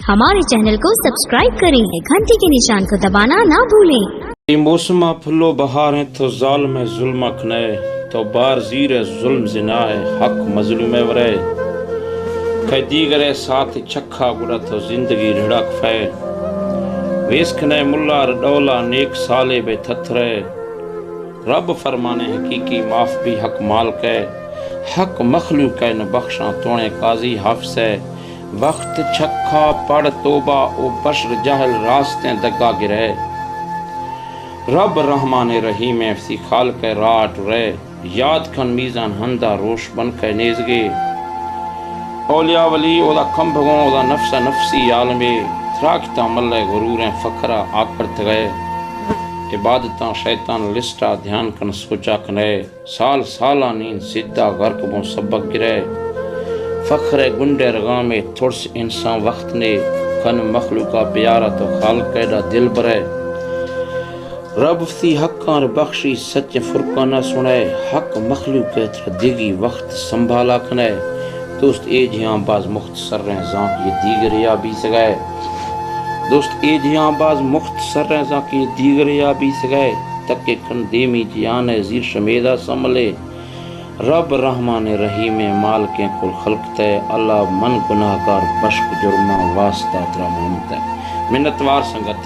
हमारे चैनल को सब्सक्राइब करें, घंटी के निशान को दबाना ना भूलें। मौसमा फुल्लो बहार है तो जालिम जुल्म खने, तो बार जीर जुल्म जिना है हक मजलूम वरे, कई दीगरे साथ छखा गुड़ा तो जिंदगी ढड़क फै, वेस खने मुल्ला रडौला नेक साले बे थथरे, रब फरमाने हकीकी माफ भी हक माल के, हक मखलूक है न बख्शा तोणे काजी हाफिज है, वक्त छक्का पढ़ तोबा ओ बशर जाहल रास्ते दगा गिरे, रब रहमान रहीम सी खाल के राट रे, याद खन मीजान हंदा रोश बन के नेजगे, औलिया वली ओदा कम भगों ओदा नफ्सा नफसी आलमे, थराकता मल्ले गुरूर फखरा आकरत गए, इबादतां शैतान लिस्टा ध्यान कन सोचा कने, साल साला नींद सिद्धा गर्क बों सबक गिरे, फखरे गुंडे रगा में थोड़स इंसान वक्त ने कन मखलूका प्यारा तो खाल कैदा दिल बरे, रब सी हक्कार बख्शी सच फुरकाना सुने, हक मखलूक दिगी वक्त संभाला कने, दोस्त ए जियां बाज मुख्तसर रहे जां ये दीगर या भी सगाए, दोस्त ए जियां बाज मुख्तसर रहे जां कि दीगर या भी सगाए, तक के कन देमी जियान जीर शमेदा समले, रब रहमान रहीम माल के कुल खलकते, अल्लाह मन गुनाहगार बश्क जुर्मा वास्ता तरा मोहम्मत है। मिन्नतवार संगत